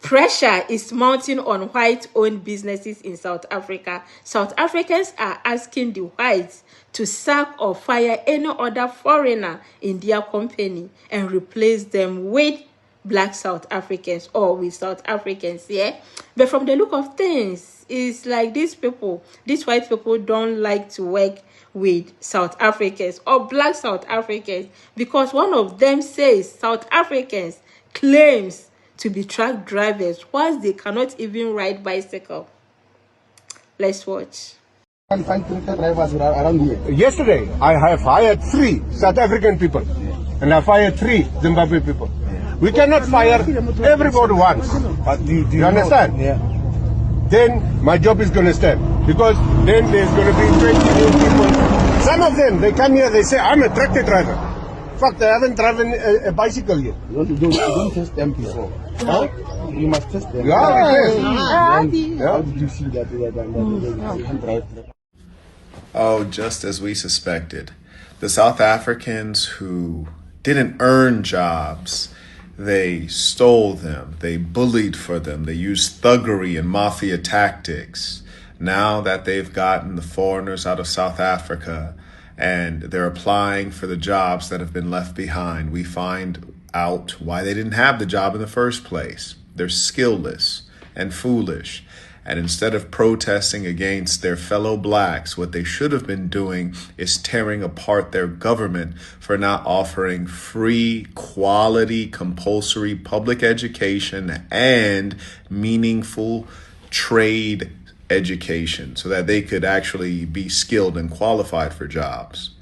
Pressure is mounting on white-owned businesses in South Africa. South Africans are asking the whites to sack or fire any other foreigner in their company and replace them with black South Africans or with South Africans, yeah? But from the look of things, it's like these white people don't like to work with South Africans or black South Africans because one of them says South Africans claims to be truck drivers whilst they cannot even ride bicycle. Let's watch. Yesterday, I have hired 3 South African people and I fired 3 Zimbabwe people. We cannot fire everybody once. Do you understand? Yeah. Then my job is going to stand because then there's going to be 20 new people. Some of them, they come here, they say, I'm a tractor driver. Fuck, they haven't driven a bicycle yet. You don't test them before. Huh? You must test them. Yeah, How did you see that they can drive? Oh, just as we suspected. The South Africans who didn't earn jobs, they stole them, they bullied for them, they used thuggery and mafia tactics. Now that they've gotten the foreigners out of South Africa and they're applying for the jobs that have been left behind, we find out why they didn't have the job in the first place. They're skillless and foolish. And instead of protesting against their fellow blacks, what they should have been doing is tearing apart their government for not offering free, quality, compulsory public education and meaningful trade education so that they could actually be skilled and qualified for jobs.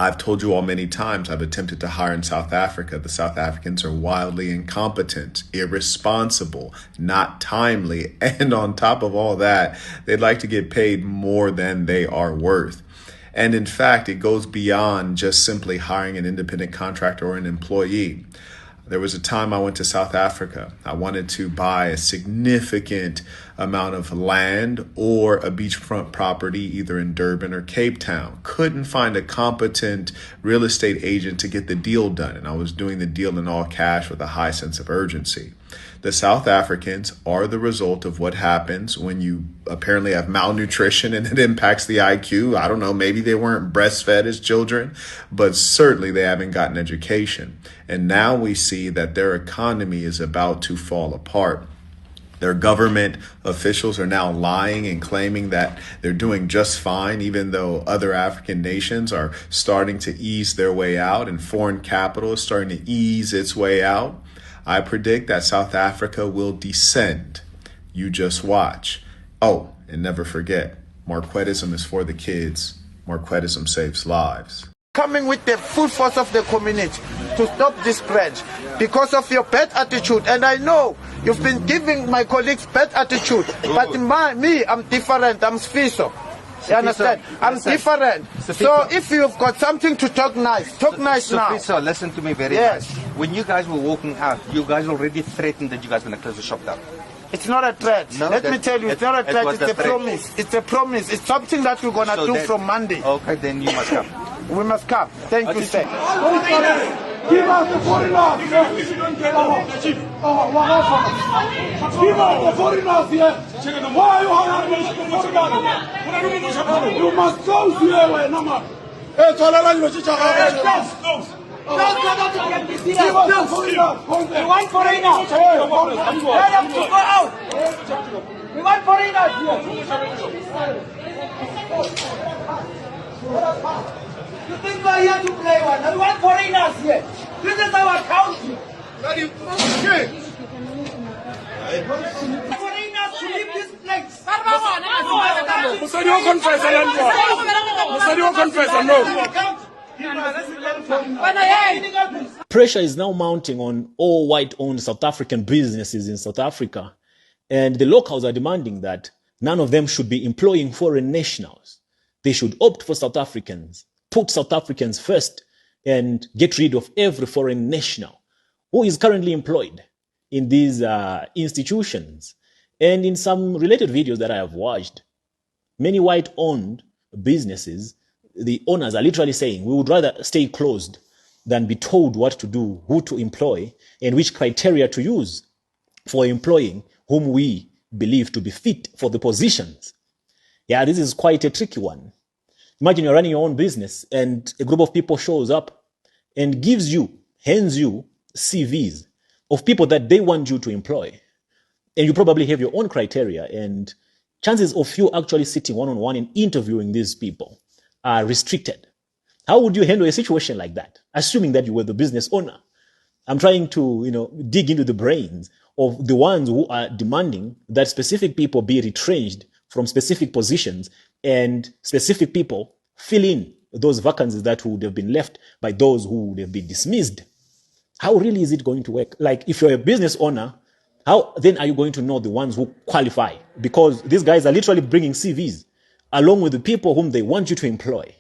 I've told you all many times I've attempted to hire in South Africa. The South Africans are wildly incompetent, irresponsible, not timely, and on top of all that, they'd like to get paid more than they are worth. And in fact, it goes beyond just simply hiring an independent contractor or an employee. There was a time I went to South Africa. I wanted to buy a significant amount of land or a beachfront property, either in Durban or Cape Town. Couldn't find a competent real estate agent to get the deal done. And I was doing the deal in all cash with a high sense of urgency. The South Africans are the result of what happens when you apparently have malnutrition and it impacts the IQ. I don't know, maybe they weren't breastfed as children, but certainly they haven't gotten education. And now we see that their economy is about to fall apart. Their government officials are now lying and claiming that they're doing just fine, even though other African nations are starting to ease their way out and foreign capital is starting to ease its way out. I predict that South Africa will descend. You just watch. Oh, and never forget, Marquettism is for the kids. Marquettism saves lives. Coming with the full force of the community to stop this spread because of your bad attitude. And I know you've been giving my colleagues bad attitude, but me, I'm different. I'm Sfiso. You understand? I'm different. So if you've got something to talk nice now. So listen to me very nice. When you guys were walking out, you guys already threatened that you guys were going to close the shop down. It's not a threat. No, Let me tell you, it's not a threat. It's a promise. It's a promise. It's something that we're going to do from Monday. Okay, then you must come. We must come. Thank you, sir. Give us the foreigners! Give us the foreigners here! Why are you hiding the foreigners? You must close here, Nama. Hey, Tolela, you must close. Give us the foreigners! We want foreigners! Tell them to go out! We want foreigners here! You think we're here to play one? We want foreigners here. This is our country. Foreigners to leave this place. Pressure is now mounting on all white-owned South African businesses in South Africa, and the locals are demanding that none of them should be employing foreign nationals. They should opt for South Africans, put South Africans first, and get rid of every foreign national who is currently employed in these institutions. And in some related videos that I have watched, many white-owned businesses, the owners are literally saying, we would rather stay closed than be told what to do, who to employ, and which criteria to use. for employing whom we believe to be fit for the positions. Yeah, this is quite a tricky one. Imagine you're running your own business and a group of people shows up and hands you CVs of people that they want you to employ. And you probably have your own criteria, and chances of you actually sitting one-on-one and interviewing these people are restricted. How would you handle a situation like that, assuming that you were the business owner? I'm trying to, dig into the brains of the ones who are demanding that specific people be retrenched from specific positions and specific people fill in those vacancies that would have been left by those who would have been dismissed. How really is it going to work? Like, if you're a business owner, how then are you going to know the ones who qualify? Because these guys are literally bringing CVs along with the people whom they want you to employ.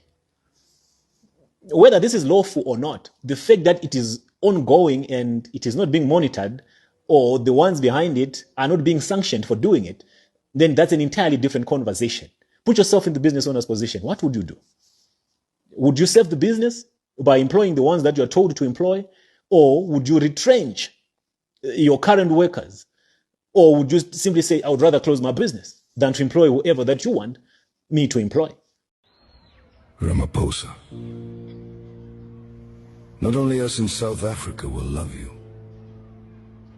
Whether this is lawful or not, the fact that it is ongoing and it is not being monitored, or the ones behind it are not being sanctioned for doing it, then that's an entirely different conversation. Put yourself in the business owner's position. What would you do? Would you save the business by employing the ones that you're told to employ? Or would you retrench your current workers? Or would you simply say, I would rather close my business than to employ whoever that you want me to employ? Ramaphosa, not only us in South Africa will love you,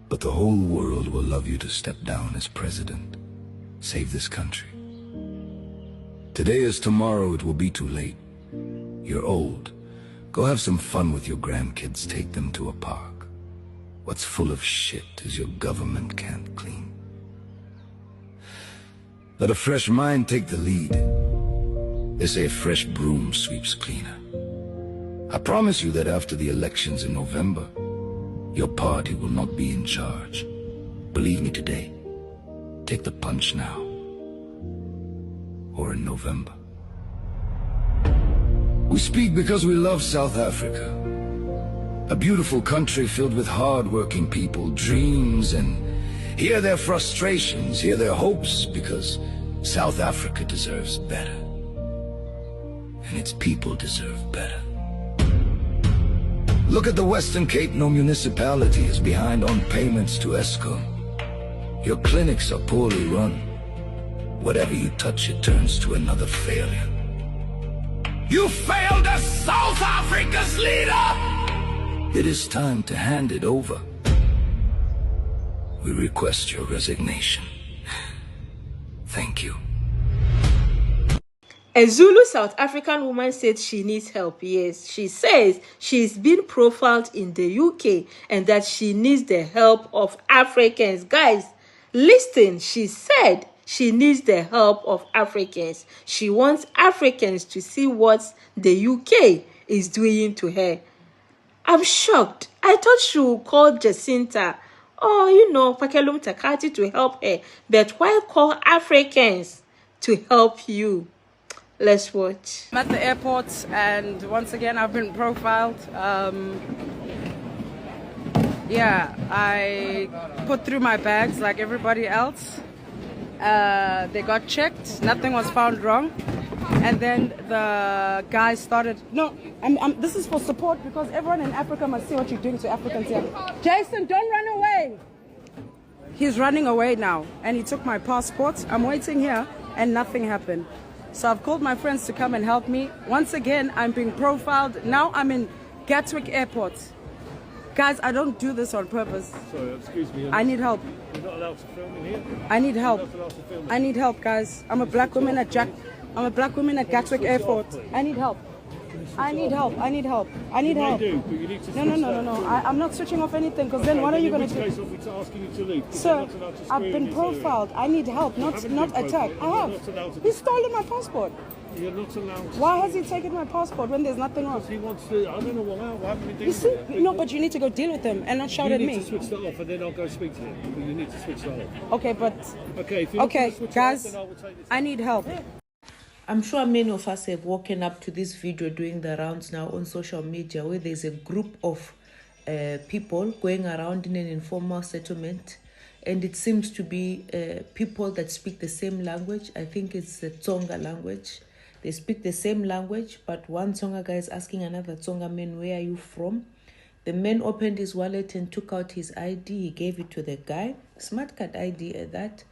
but the whole world will love you to step down as president. Save this country. Today as tomorrow, it will be too late. You're old. Go have some fun with your grandkids. Take them to a park. What's full of shit is your government can't clean. Let a fresh mind take the lead. They say a fresh broom sweeps cleaner. I promise you that after the elections in November, your party will not be in charge. Believe me today. Take the punch now. Or in November. We speak because we love South Africa. A beautiful country filled with hard-working people, dreams, and hear their frustrations, hear their hopes, because South Africa deserves better. And its people deserve better. Look at the Western Cape. No municipality is behind on payments to Eskom. Your clinics are poorly run. Whatever you touch, it turns to another failure. You failed as South Africa's leader! It is time to hand it over. We request your resignation. Thank you. A Zulu South African woman said she needs help. Yes, she says she's been profiled in the UK and that she needs the help of Africans. Guys, listen, she said she needs the help of Africans. She wants Africans to see what the UK is doing to her. I'm shocked. I thought she would call Jacinta or, Pakelum Takati to help her. But why call Africans to help you? Let's watch. I'm at the airport and once again I've been profiled. I put through my bags like everybody else. They got checked, nothing was found wrong. And then the guy started, this is for support because everyone in Africa must see what you're doing to Africans here. Jason, don't run away. He's running away now and he took my passport. I'm waiting here and nothing happened. So I've called my friends to come and help me. Once again, I'm being profiled. Now I'm in Gatwick Airport. Guys, I don't do this on purpose. Sorry, excuse me. I need help. You're not allowed to film in here? I need help. I need help, guys. I'm a black woman at Gatwick Airport. I need help. I need help. I need help. I need help. No. I'm not switching off anything because then what are you going to do? Asking you to leave. Sir, I've been profiled. I need help, not attack. I have. He's stolen my passport. You're not allowed to. Why has he taken my passport when there's nothing wrong? He wants to. I don't know why haven't we You see? No, but you need to go deal with him and not shout at me. You need to switch that off and then I'll go speak to him. But you need to switch that off. Okay, but... Okay, guys, I need help. I'm sure many of us have woken up to this video doing the rounds now on social media where there's a group of people going around in an informal settlement, and it seems to be people that speak the same language. I think it's the Tsonga language. They speak the same language, but one Tsonga guy is asking another Tsonga man, where are you from? The man opened his wallet and took out his ID. He gave it to the guy, smart card ID at that.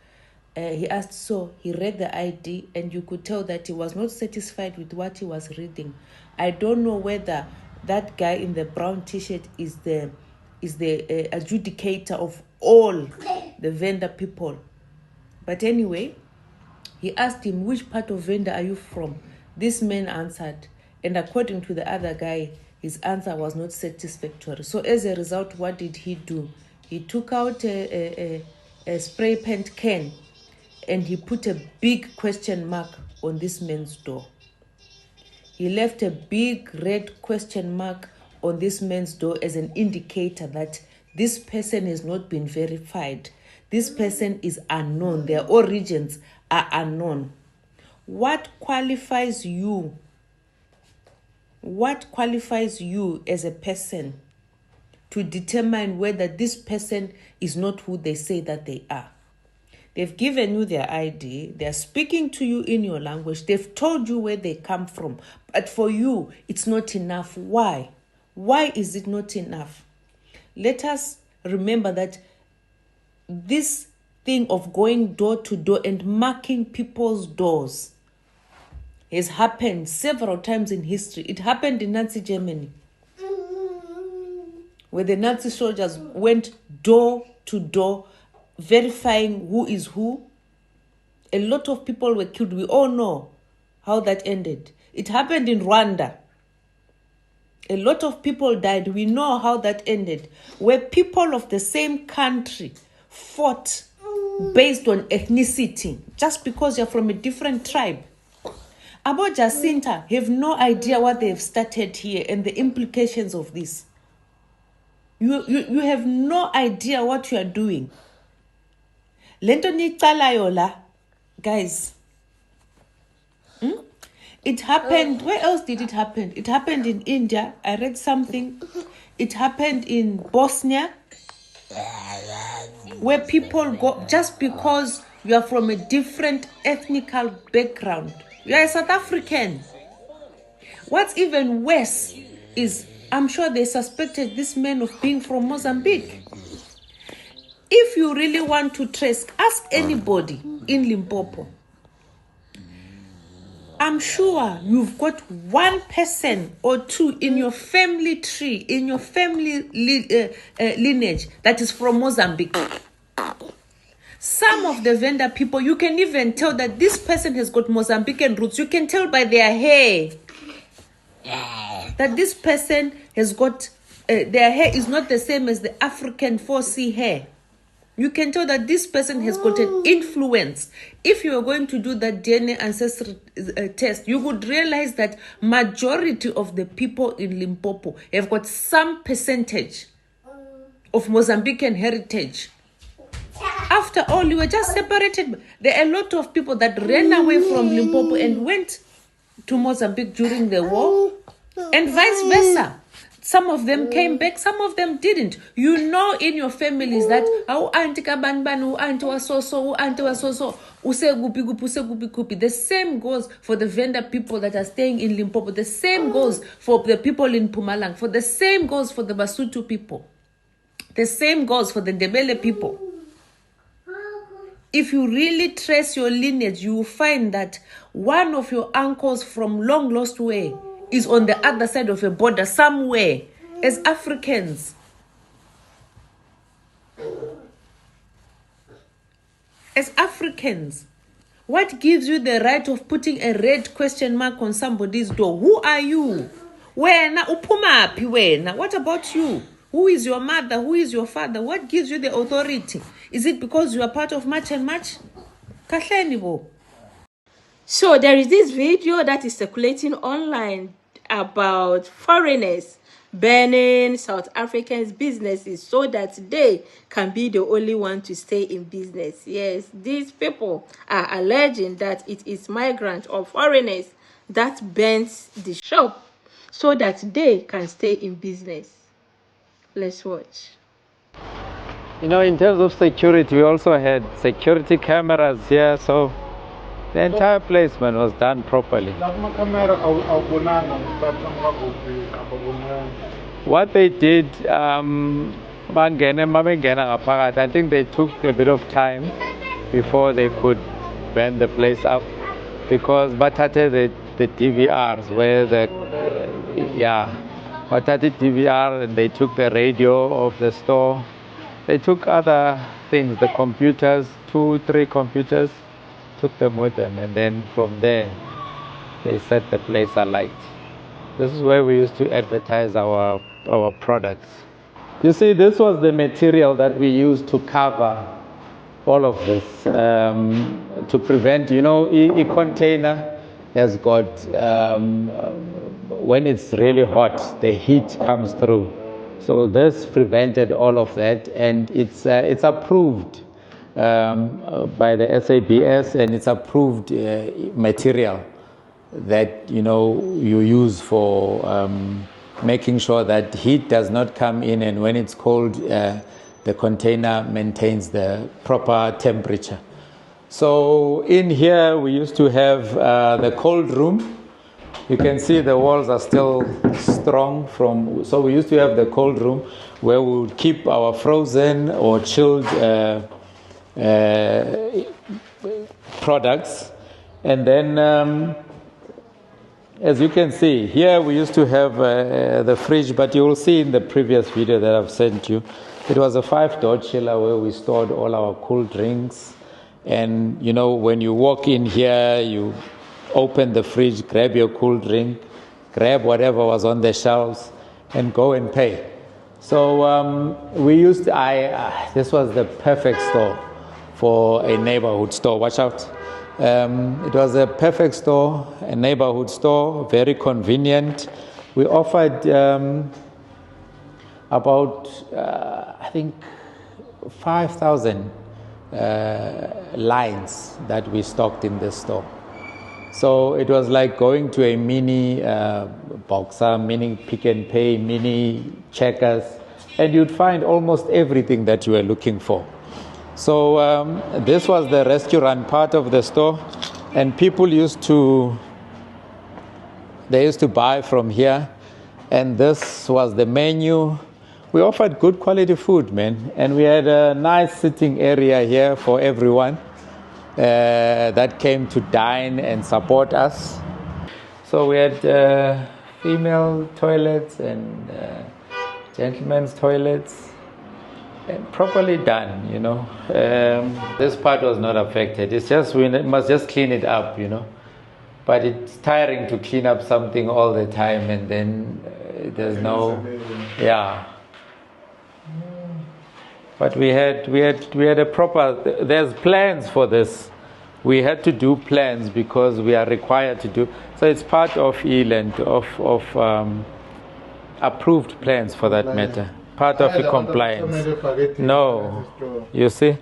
He asked, so he read the ID, and you could tell that he was not satisfied with what he was reading. I don't know whether that guy in the brown t-shirt is the adjudicator of all the vendor people. But anyway, he asked him, which part of vendor are you from? This man answered, and according to the other guy, his answer was not satisfactory. So as a result, what did he do? He took out a spray paint can and he put a big question mark on this man's door. He left a big red question mark on this man's door as an indicator that this person has not been verified. This person is unknown. Their origins are unknown. What qualifies you? What qualifies you as a person to determine whether this person is not who they say that they are? They've given you their ID. They're speaking to you in your language. They've told you where they come from. But for you, it's not enough. Why? Why is it not enough? Let us remember that this thing of going door to door and marking people's doors has happened several times in history. It happened in Nazi Germany, where the Nazi soldiers went door to door verifying who is who. A lot of people were killed. We all know how that ended. It happened in Rwanda. A lot of people died. We know how that ended, where people of the same country fought based on ethnicity, just because you're from a different tribe. About Jacinta, have no idea what they've started here and the implications of this. You have no idea what you are doing. Lento ni yola, guys. It happened. Where else did it happen? It happened in India. I read something. It happened in Bosnia, where people go just because you are from a different ethnical background. You are a South African. What's even worse is, I'm sure they suspected this man of being from Mozambique. If you really want to trace, ask anybody in Limpopo. I'm sure you've got one person or two in your family tree, in your family lineage that is from Mozambique. Some of the vendor people, you can even tell that this person has got Mozambican roots. You can tell by their hair that this person has got, their hair is not the same as the African 4C hair. You can tell that this person has got an influence. If you are going to do that DNA ancestry test, you would realize that majority of the people in Limpopo have got some percentage of Mozambican heritage. After all, you were just separated. There are a lot of people that ran away from Limpopo and went to Mozambique during the war, and vice versa. Some of them came back, some of them didn't. You know in your families that auntie kabanban, auntie was so, auntie was so. The same goes for the vendor people that are staying in Limpopo. The same goes for the people in Mpumalanga. For the same goes for the Basutu people. The same goes for the Ndebele people. If you really trace your lineage, you will find that one of your uncles from long lost way is on the other side of a border somewhere. As Africans, what gives you the right of putting a red question mark on somebody's door? Who are you? Wena upumapi wena? What about you? Who is your mother? Who is your father? What gives you the authority? Is it because you are part of Match and Match? So there is this video that is circulating online about foreigners banning South Africans' businesses so that they can be the only one to stay in business. Yes, these people are alleging that it is migrants or foreigners that bans the shop so that they can stay in business. Let's watch. You know, in terms of security, we also had security cameras here, so the entire placement was done properly. what they did, I think they took a bit of time before they could burn the place up, because the DVRs where DVR, and they took the radio of the store. They took other things, the computers, 2-3 computers, took them with them, and then from there they set the place alight. This is where we used to advertise our products. You see, this was the material that we used to cover all of this, to prevent, a container has got, when it's really hot, the heat comes through. So this prevented all of that, and it's approved by the SABS, and it's approved material that you use for making sure that heat does not come in, and when it's cold, the container maintains the proper temperature. So in here we used to have the cold room. You can see the walls are still strong so we used to have the cold room where we would keep our frozen or chilled products. And then as you can see, here we used to have the fridge, but you will see in the previous video that I've sent you, it was a 5-door chiller where we stored all our cool drinks. And when you walk in here, you open the fridge, grab your cool drink, grab whatever was on the shelves, and go and pay. So this was the perfect store for a neighborhood store. Watch out. It was a perfect store, a neighborhood store, very convenient. We offered about, I think, 5,000 lines that we stocked in this store. So it was like going to a mini Boxer, mini Pick and Pay, mini Checkers, and you'd find almost everything that you were looking for. So this was the restaurant part of the store, and people used to buy from here, and this was the menu. We offered good quality food, man, and we had a nice sitting area here for everyone that came to dine and support us. So we had female toilets and gentlemen's toilets, and properly done, This part was not affected. It's just we must just clean it up, But it's tiring to clean up something all the time, and then there's no, But we had a proper. There's plans for this. We had to do plans because we are required to do. So it's part of ELAND of approved plans for that matter. Part of the compliance. No, you see.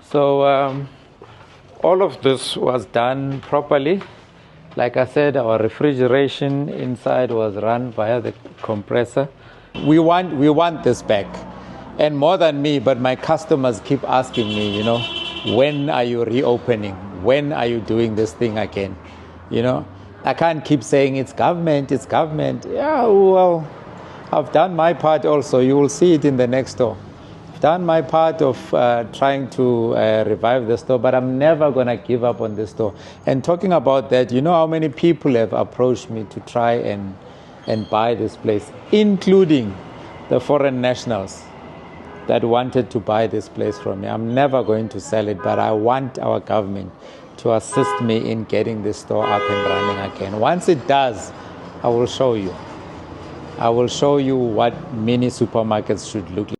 So all of this was done properly. Like I said, our refrigeration inside was run via the compressor. We want this back. And more than me, but my customers keep asking me, when are you reopening? When are you doing this thing again? I can't keep saying it's government. Yeah, well, I've done my part also. You will see it in the next store. I've done my part of trying to revive the store, but I'm never going to give up on this store. And talking about that, how many people have approached me to try and buy this place, including the foreign nationals that wanted to buy this place from me. I'm never going to sell it, but I want our government to assist me in getting this store up and running again. Once it does, I will show you. I will show you what mini supermarkets should look like.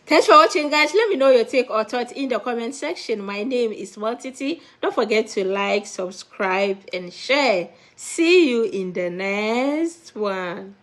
Thanks for watching, guys. Let me know your take or thoughts in the comment section. My name is IsMaltiti. Don't forget to like, subscribe, and share. See you in the next one.